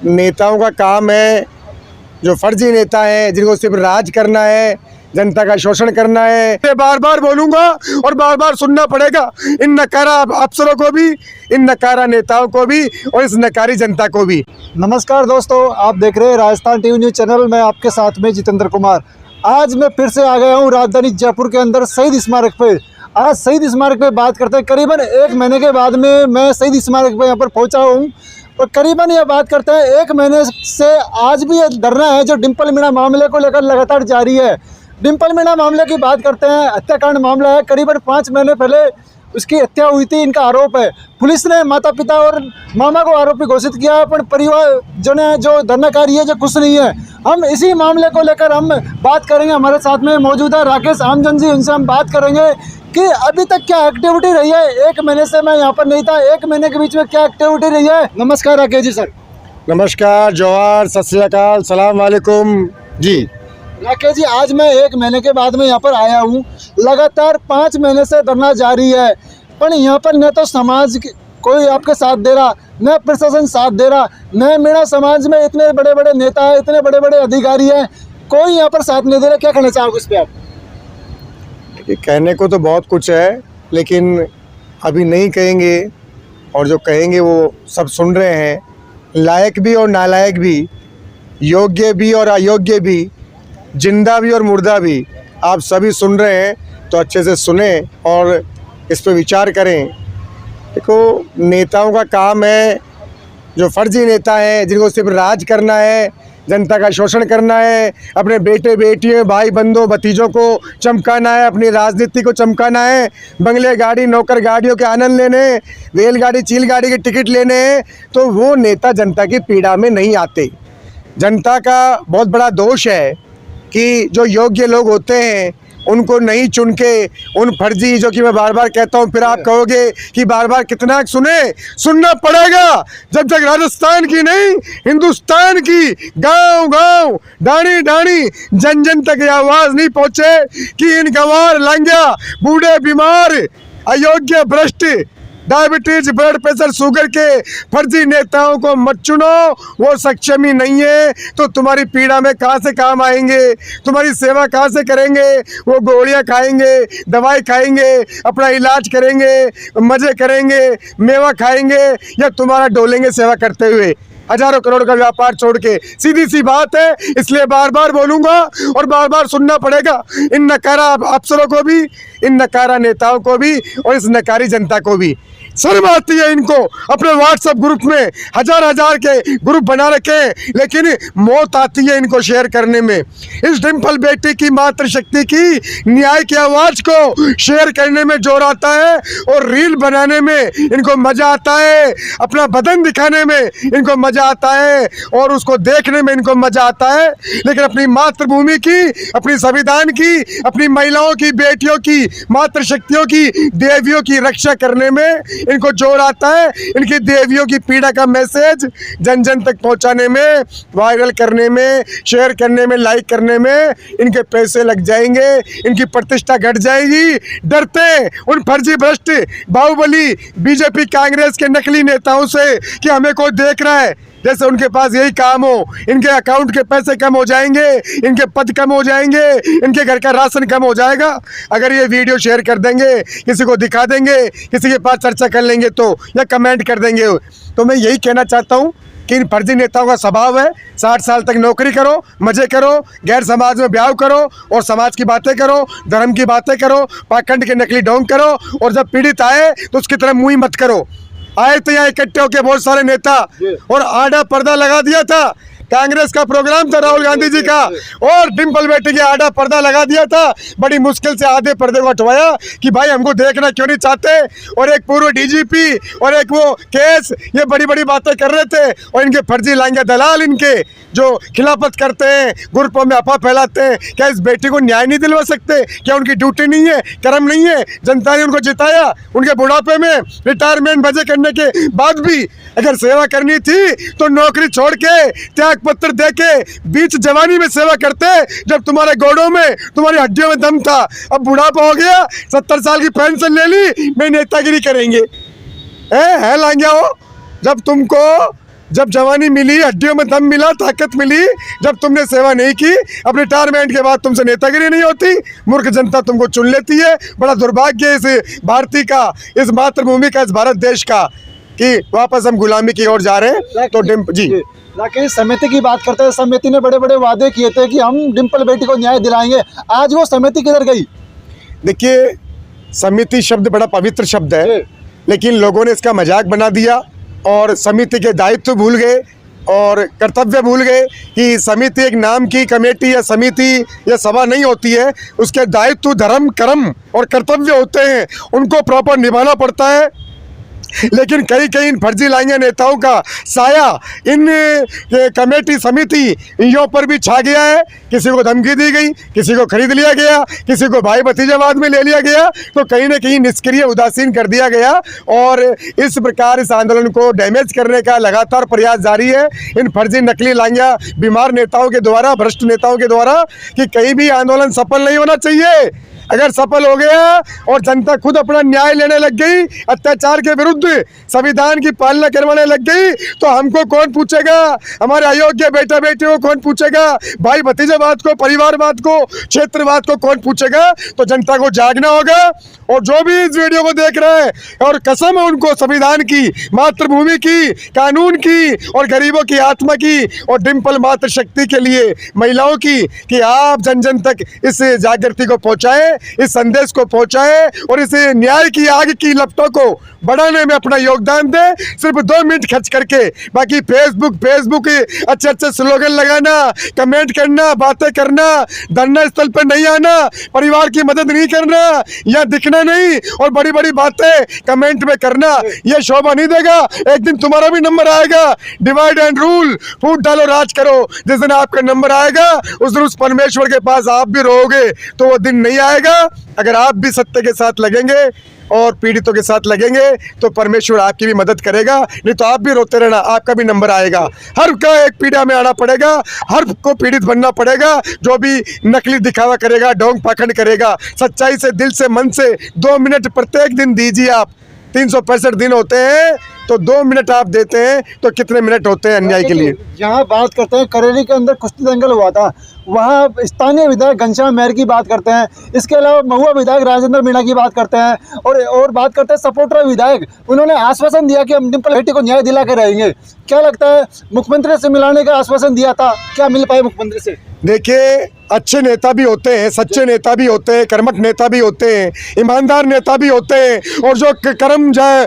नेताओं का काम है, जो फर्जी नेता हैं जिनको सिर्फ राज करना है, जनता का शोषण करना है। मैं बार बार बोलूंगा और बार बार सुनना पड़ेगा इन नकारा अफसरों को भी, इन नकारा नेताओं को भी और इस नकारी जनता को भी। नमस्कार दोस्तों, आप देख रहे हैं राजस्थान टीवी न्यूज़ चैनल। मैं आपके साथ में जितेंद्र कुमार। आज मैं फिर से आ गया हूँ राजधानी जयपुर के अंदर शहीद स्मारक पे। आज शहीद स्मारक पे बात करते हैं। करीबन 1 महीने के बाद में मैं शहीद स्मारक पे यहाँ पर पहुँचा हूँ और करीबन ये बात करते हैं 1 महीने से आज भी ये धरना है जो डिम्पल मीणा मामले को लेकर लगातार जारी है। डिम्पल मीणा मामले की बात करते हैं, हत्याकांड मामला है। करीबन 5 महीने पहले उसकी हत्या हुई थी, इनका आरोप है। पुलिस ने माता पिता और मामा को आरोपी घोषित किया, पर परिवार जो धरनाकारी है जो खुश नहीं है। हम इसी मामले को लेकर हम बात करेंगे। हमारे साथ में मौजूद है राकेश आमजन जी, उनसे हम बात करेंगे कि अभी तक क्या एक्टिविटी रही है। 1 महीने से मैं यहाँ पर नहीं था, 1 महीने के बीच में क्या एक्टिविटी रही है। नमस्कार राकेश जी। सर नमस्कार, जोहार, सत श्री अकाल, सलाम वालेकुम जी। राकेश जी, आज मैं 1 महीने के बाद में यहाँ पर आया हूँ। लगातार 5 महीने से धरना जारी है, पर यहाँ पर न तो समाज कोई आपके साथ दे रहा, न प्रशासन साथ दे रहा, न मीणा समाज में इतने बड़े बड़े नेता हैं, इतने बड़े बड़े अधिकारी हैं, कोई यहाँ पर साथ नहीं दे रहा। क्या कहना चाहोगे इस पर आप? कहने को तो बहुत कुछ है, लेकिन अभी नहीं कहेंगे, और जो कहेंगे वो सब सुन रहे हैं। लायक भी और नालायक भी, योग्य भी और अयोग्य भी, जिंदा भी और मुर्दा भी, आप सभी सुन रहे हैं। तो अच्छे से सुने और इस पर विचार करें। देखो, नेताओं का काम है, जो फर्जी नेता हैं जिनको सिर्फ राज करना है, जनता का शोषण करना है, अपने बेटे बेटियों भाई बंधुओं भतीजों को चमकाना है, अपनी राजनीति को चमकाना है, बंगले गाड़ी नौकर गाड़ियों के आनंद लेने, रेलगाड़ी चील गाड़ी के टिकट लेने हैं, तो वो नेता जनता की पीड़ा में नहीं आते। जनता का बहुत बड़ा दोष है कि जो योग्य लोग होते हैं उनको नहीं चुन के उन फर्जी, जो कि मैं बार बार कहता हूँ, फिर आप कहोगे कि बार बार कितना सुनना पड़ेगा। जब तक राजस्थान की नहीं, हिंदुस्तान की गांव गांव डाणी डाणी जन जन तक ये आवाज़ नहीं पहुँचे कि इन गंवार लांघा बूढ़े बीमार अयोग्य भ्रष्ट डायबिटीज ब्लड प्रेशर शुगर के फर्जी नेताओं को मत चुनो। वो सक्षम ही नहीं है तो तुम्हारी पीड़ा में कहाँ से काम आएंगे, तुम्हारी सेवा कहाँ से करेंगे। वो गोलियां खाएंगे, दवाई खाएंगे, अपना इलाज करेंगे, मज़े करेंगे, मेवा खाएंगे, या तुम्हारा डोलेंगे सेवा करते हुए हजारों करोड़ का व्यापार छोड़ के। सीधी सी बात है, इसलिए बार बार बोलूंगा और बार बार सुनना पड़ेगा इन नकारा अफसरों को भी, इन नकारा नेताओं को भी और इस नकारी जनता को भी। शर्म आती है इनको अपने व्हाट्सएप ग्रुप में, हजार के ग्रुप बना रखे, लेकिन मौत आती है इनको शेयर करने में। इस डिम्पल बेटी की मातृशक्ति की न्याय की आवाज को शेयर करने में जोर आता है और रील बनाने में इनको मजा आता है, अपना बदन दिखाने में इनको मजा आता है और उसको देखने में इनको मजा आता है। लेकिन अपनी मातृभूमि की, अपनी संविधान की, अपनी महिलाओं की, बेटियों की, मातृशक्तियों की, देवियों की रक्षा करने में इनको जोर आता है। इनकी देवियों की पीड़ा का मैसेज जन जन तक पहुंचाने में, वायरल करने में, शेयर करने में, लाइक करने में इनके पैसे लग जाएंगे, इनकी प्रतिष्ठा घट जाएगी। डरते उन फर्जी भ्रष्ट बाहुबली बीजेपी कांग्रेस के नकली नेताओं से कि हमें कोई देख रहा है, जैसे उनके पास यही काम हो। इनके अकाउंट के पैसे कम हो जाएंगे, इनके पद कम हो जाएंगे, इनके घर का राशन कम हो जाएगा अगर ये वीडियो शेयर कर देंगे, किसी को दिखा देंगे, किसी के पास चर्चा कर लेंगे तो, या कमेंट कर देंगे। तो मैं यही कहना चाहता हूँ कि इन फर्जी नेताओं का स्वभाव है 60 साल तक नौकरी करो, मजे करो, गैर समाज में ब्याह करो और समाज की बातें करो, धर्म की बातें करो, पाखंड के नकली ढोंग करो, और जब पीड़ित आए तो उसकी तरफ मुँह मत करो। आए तो यहाँ इकट्ठे होकर बहुत सारे नेता और आड़ा पर्दा लगा दिया था। कांग्रेस का प्रोग्राम था राहुल गांधी जी का, और डिम्पल बेटी के आड़ा पर्दा लगा दिया था। बड़ी मुश्किल से आधे पर्दे को हटवाया कि भाई हमको देखना क्यों नहीं चाहते। और एक पूर्व डीजीपी और एक वो केस, ये बड़ी बड़ी बातें कर रहे थे। और इनके फर्जी लाएंगे दलाल, इनके जो खिलाफत करते हैं, ग्रुपों में अफवाह फैलाते हैं। क्या इस बेटी को न्याय नहीं दिलवा सकते? क्या उनकी ड्यूटी नहीं है, कर्म नहीं है? जनता ने उनको जिताया, उनके बुढ़ापे में रिटायरमेंट मजे करने के बाद भी अगर सेवा करनी थी तो नौकरी छोड़ के, त्याग पत्र दे के बीच जवानी में सेवा करते, जब तुम्हारे गोड़ों में, तुम्हारी हड्डियों में दम था। अब बुढ़ापा हो गया, 70 साल की पेंशन ले ली, मैं नेतागिरी करेंगे है लांगे हो। जब तुमको जब जवानी मिली, हड्डियों में दम मिला, ताकत मिली, जब तुमने सेवा नहीं की, अब रिटायरमेंट के बाद तुमसे नेतागिरी नहीं होती, मूर्ख जनता तुमको चुन लेती है। बड़ा दुर्भाग्य इस भारतीय का, इस मातृभूमि का, इस भारत देश का कि वापस हम गुलामी की ओर जा रहे हैं। तो जी राकेश, समिति की बात करते हैं। समिति ने बड़े बड़े वादे किए थे कि हम डिम्पल बेटी को न्याय दिलाएंगे। आज वो समिति किधर गई? देखिए, समिति शब्द बड़ा पवित्र शब्द है, लेकिन लोगों ने इसका मजाक बना दिया और समिति के दायित्व भूल गए और कर्तव्य भूल गए कि समिति एक नाम की कमेटी या समिति या सभा नहीं होती है। उसके दायित्व, धर्म, कर्म और कर्तव्य होते हैं, उनको प्रॉपर निभाना पड़ता है। लेकिन कई इन फर्जी लाइंगे नेताओं का साया इन कमेटी समितियों पर भी छा गया है। किसी को धमकी दी गई, किसी को खरीद लिया गया, किसी को भाई भतीजावाद में ले लिया गया, तो कहीं ना कहीं निष्क्रिय, उदासीन कर दिया गया। और इस प्रकार इस आंदोलन को डैमेज करने का लगातार प्रयास जारी है इन फर्जी, नकली लाइंगा बीमार नेताओं के द्वारा, भ्रष्ट नेताओं के द्वारा, कि कहीं भी आंदोलन सफल नहीं होना चाहिए। अगर सफल हो गया और जनता खुद अपना न्याय लेने लग गई, अत्याचार के विरुद्ध संविधान की पालना करवाने लग गई, तो हमको कौन पूछेगा? हमारे अयोग्य बेटा बेटी को कौन पूछेगा? भाई भतीजावाद को, परिवारवाद को, क्षेत्रवाद को कौन पूछेगा? तो जनता को जागना होगा। और जो भी इस वीडियो को देख रहे हैं, और कसम है उनको संविधान की, मातृभूमि की, कानून की और गरीबों की आत्मा की और डिम्पल मातृशक्ति के लिए महिलाओं की, कि आप जन जन तक इस जागृति को पहुंचाएं, इस संदेश को पहुंचाएं और इस न्याय की आग की लपटों को बढ़ाने में अपना योगदान दें। सिर्फ 2 मिनट खर्च करके, बाकी फेसबुक अच्छे स्लोगन लगाना, कमेंट करना, बातें करना, धरना स्थल पर नहीं आना, परिवार की मदद नहीं करना या दिखना नहीं और बड़ी बड़ी बातें कमेंट में करना, यह शोभा नहीं देगा। एक दिन तुम्हारा भी नंबर आएगा। डिवाइड एंड रूल, फूट डालो, राज करो। जिस दिन आपका नंबर आएगा, उस दिन उस परमेश्वर के पास आप भी रहोगे। तो वो दिन नहीं आएगा। अगर आप भी सत्य के साथ लगेंगे और पीड़ितों के साथ लगेंगे, तो परमेश्वर आपकी भी मदद करेगा। नहीं तो आप भी रोते रहना, आपका भी नंबर आएगा। हर का एक पीड़ा में आना पड़ेगा, हर को पीड़ित बनना पड़ेगा। जो भी नकली दिखावा करेगा, ढोंग पाखंड करेगा, सच्चाई से, दिल से, मन से 2 मिनट प्रत्येक दिन दीजिए। आप 365 दिन होते हैं, तो 2 मिनट आप देते हैं तो कितने मिनट होते हैं अन्याय के लिए? यहाँ बात करते हैं, करेली के अंदर कुश्ती दंगल हुआ था, वहाँ स्थानीय विधायक घनश्याम मेहर की बात करते हैं। इसके अलावा महुआ विधायक राजेंद्र मीणा की बात करते हैं और बात करते हैं सपोर्टर विधायक। उन्होंने आश्वासन दिया कि हम डिम्पल बेटी को न्याय दिला कर रहेंगे। क्या लगता है, मुख्यमंत्री से मिलाने का आश्वासन दिया था, क्या मिल पाए मुख्यमंत्री से? देखिए, अच्छे नेता भी होते हैं, सच्चे नेता भी होते हैं, कर्मठ नेता भी होते हैं, ईमानदार नेता भी होते हैं, और जो कर्म जाए,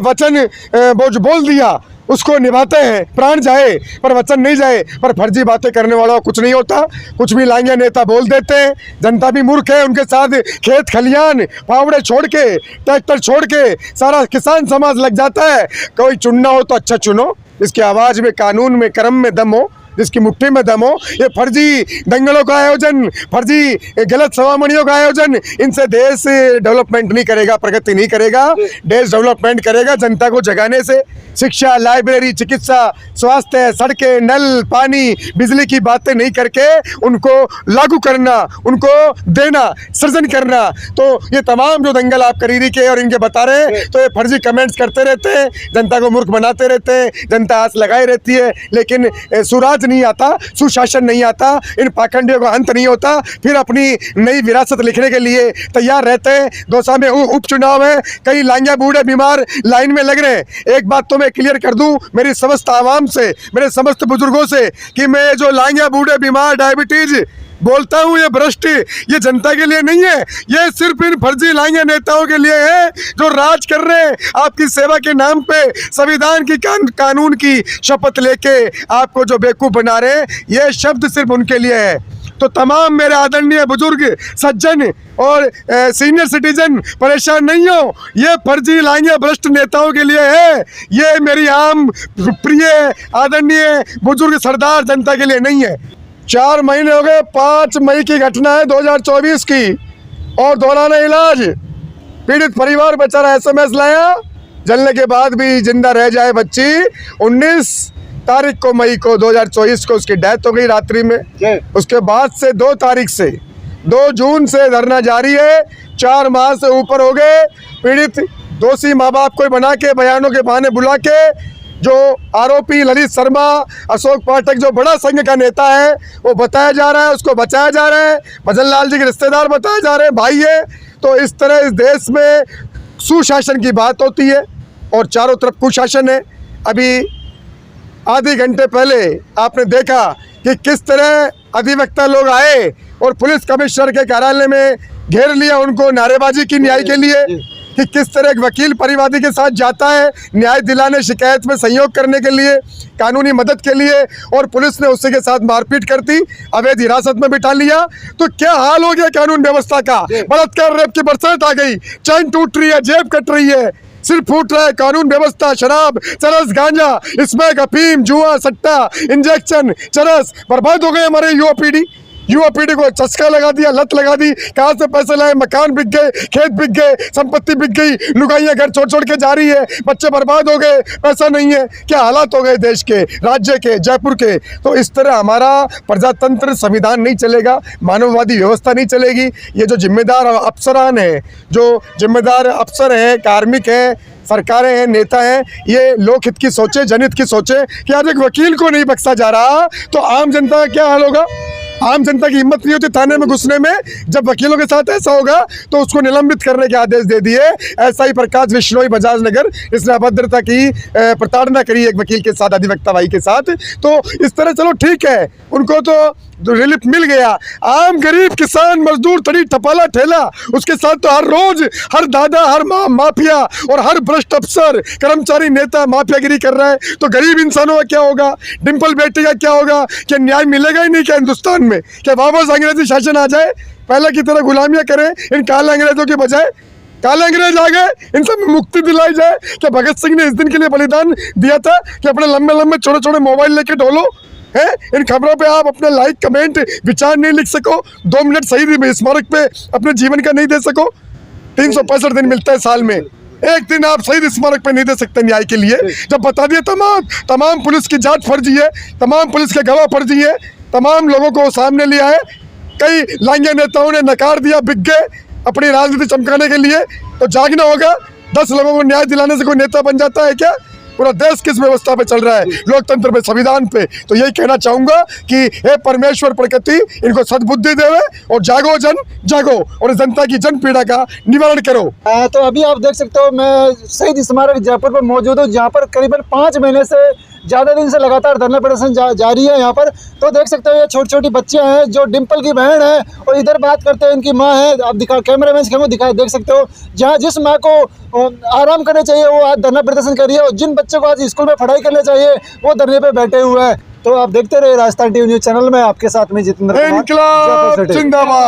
वचन बोल दिया उसको निभाते हैं। प्राण जाए पर वचन नहीं जाए। पर फर्जी बातें करने वालों कुछ नहीं होता, कुछ भी लाएंगे नेता बोल देते हैं। जनता भी मूर्ख है, उनके साथ खेत खलियान, फावड़े छोड़ के, ट्रैक्टर छोड़ के सारा किसान समाज लग जाता है। कोई चुनना हो तो अच्छा चुनो, जिसकी आवाज़ में, कानून में, कर्म में दम हो, जिसकी मुट्ठी में दम हो। ये फर्जी दंगलों का आयोजन, फर्जी गलत सवामणियों का आयोजन, इनसे देश डेवलपमेंट नहीं करेगा, प्रगति नहीं करेगा। देश डेवलपमेंट करेगा जनता को जगाने से। शिक्षा, लाइब्रेरी, चिकित्सा, स्वास्थ्य, सड़कें, नल, पानी, बिजली की बातें नहीं करके उनको लागू करना, उनको देना, सृजन करना। तो ये तमाम जो दंगल आप करीरी के और इनके बता रहे हैं, तो ये फर्जी कमेंट्स करते रहते हैं, जनता को मूर्ख बनाते रहते हैं, जनता आस लगाई रहती है, लेकिन सुराज नहीं आता, सुशासन नहीं आता, इन पाखंडियों का अंत नहीं होता। फिर अपनी नई विरासत लिखने के लिए तैयार रहते हैं। दौसा में उपचुनाव है, कई लांगा बूढ़े बीमार लाइन में लग रहे हैं। एक बात तो मैं क्लियर कर दूं मेरी समस्त आवाम से, मेरे समस्त बुजुर्गों से, कि मैं जो लांगा बूढ़े बीमार, डायबिटीज बोलता हूँ, ये भ्रष्ट, ये जनता के लिए नहीं है। ये सिर्फ इन फर्जी लाएंगे नेताओं के लिए है जो राज कर रहे हैं आपकी सेवा के नाम पे, संविधान की कानून की शपथ लेके आपको जो बेवकूफ़ बना रहे हैं। ये शब्द सिर्फ उनके लिए है। तो तमाम मेरे आदरणीय बुजुर्ग, सज्जन और सीनियर सिटीजन परेशान नहीं हो, ये फर्जी लाएंगे भ्रष्ट नेताओं के लिए है। ये मेरी आम प्रिय आदरणीय बुजुर्ग सरदार जनता के लिए नहीं है। 4 महीने हो गए, 5 मई की घटना है 2024 की, और दौरान इलाज पीड़ित परिवार बेचारा SMS लाया, जलने के बाद भी जिंदा रह जाए बच्ची। 19 तारीख को, मई को 2024 को उसकी डेथ हो गई रात्रि में। उसके बाद से 2 तारीख से, 2 जून से धरना जारी है। 4 माह से ऊपर हो गए। पीड़ित दोषी माँ बाप को बना के, बयानों के बहाने बुला के जो आरोपी ललित शर्मा, अशोक पाठक जो बड़ा संघ का नेता है वो बताया जा रहा है, उसको बचाया जा रहा है, भजन लाल जी के रिश्तेदार बताए जा रहे हैं, भाई है। तो इस तरह इस देश में सुशासन की बात होती है और चारों तरफ कुशासन है। अभी आधे घंटे पहले आपने देखा कि किस तरह अधिवक्ता लोग आए और पुलिस कमिश्नर के कार्यालय में घेर लिया उनको, नारेबाजी की न्याय के लिए, कि किस तरह एक वकील परिवादी के साथ जाता है न्याय दिलाने, शिकायत में सहयोग करने के लिए, कानूनी मदद के लिए, और पुलिस ने उसी के साथ मारपीट कर दी, अवैध हिरासत में बिठा लिया। तो क्या हाल हो गया कानून व्यवस्था का। बलात्कार, रेप की बरसात आ गई, चैन टूट रही है, जेब कट रही है, सिर फूट रहा है, कानून व्यवस्था, शराब, चरस, गांजा, स्मैक, अफीम, जुआ, सट्टा, इंजेक्शन, चरस, बर्बाद हो गए हमारे युवा पीढ़ी को चस्का लगा दिया, लत लगा दी। कहाँ से पैसे लाए, मकान बिक गए, खेत बिक गए, संपत्ति बिक गई, लुगाइयाँ घर छोड़ के जा रही है, बच्चे बर्बाद हो गए, पैसा नहीं है। क्या हालात हो गए देश के, राज्य के, जयपुर के। तो इस तरह हमारा प्रजातंत्र, संविधान नहीं चलेगा, मानववादी व्यवस्था नहीं चलेगी। ये जो जिम्मेदार अफसरान हैं, जो जिम्मेदार अफसर हैं, कार्मिक हैं, सरकारें हैं, नेता हैं, ये लोकहित की सोचे, जनहित की सोचे कि आज एक वकील को नहीं बख्शा जा रहा तो आम जनता का क्या हाल होगा। आम जनता की हिम्मत नहीं होती थाने में घुसने में। जब वकीलों के साथ ऐसा होगा तो उसको निलंबित करने के आदेश दे दिए। ऐसा ही प्रकाश बिश्नोई बजाज नगर, इसने अभद्रता की, प्रताड़ना करी एक वकील के साथ, अधिवक्ता भाई के साथ। तो इस तरह चलो ठीक है, उनको तो रिलीफ मिल गया। आम गरीब किसान मजदूर, तड़ी टपाला ठेला, उसके साथ तो हर रोज हर दादा, हर माफिया और हर भ्रष्ट अफसर, कर्मचारी, नेता माफियागिरी कर रहा है। तो गरीब इंसानों का क्या होगा, डिम्पल बेटी का क्या होगा। क्या न्याय मिलेगा ही नहीं क्या हिंदुस्तान में? क्या वापस अंग्रेजी शासन आ जाए, पहले की तरह गुलामियां करें इन काले अंग्रेजों के बजाय? काले अंग्रेज आ गए, इन सब में मुक्ति दिलाई जाए। क्या भगत सिंह ने इस दिन के लिए बलिदान दिया था कि अपने लंबे लंबे छोटे छोटे मोबाइल लेके डोलो है? इन खबरों पे आप अपने लाइक, कमेंट, विचार नहीं लिख सको, 2 मिनट सही स्मारक पे अपने जीवन का नहीं दे सको। 365 दिन मिलता है साल में, एक दिन आप शहीद स्मारक पे नहीं दे सकते न्याय के लिए। जब बता दिए तमाम पुलिस की जांच फर्जी है, तमाम पुलिस के गवाह फर्जी है, तमाम लोगों को सामने लिया है, कई लांगे नेताओं ने नकार दिया, बिक गए अपनी राजनीति चमकाने के लिए। तो जागना होगा। 10 लोगों को न्याय दिलाने से कोई नेता बन जाता है क्या? पूरा देश किस व्यवस्था पे चल रहा है, लोकतंत्र पे, संविधान पे। तो यही कहना चाहूंगा कि हे परमेश्वर प्रकृति इनको सद्बुद्धि देवे और जागो जन जागो और जनता की जन पीड़ा का निवारण करो। तो अभी आप देख सकते हो, मैं शहीद स्मारक जयपुर पर मौजूद हूँ, जहाँ पर करीबन 5 महीने से ज़्यादा दिन से लगातार धरना प्रदर्शन जारी है यहाँ पर। तो देख सकते हो ये छोटी छोटी बच्चियाँ हैं, जो डिम्पल की बहन है और इधर बात करते हैं इनकी माँ है। आप कैमरा मैन से दिखा देख सकते हो, जहाँ जिस माँ को आराम करना चाहिए वो आज धरना प्रदर्शन कर रही है, और जिन बच्चों को आज स्कूल में पढ़ाई करना चाहिए वो धरने पे बैठे हुए हैं। तो आप देखते रहे राजस्थान टीवी न्यूज़ चैनल में, आपके साथ में जितेंद्र कुमार। जिंदाबाद।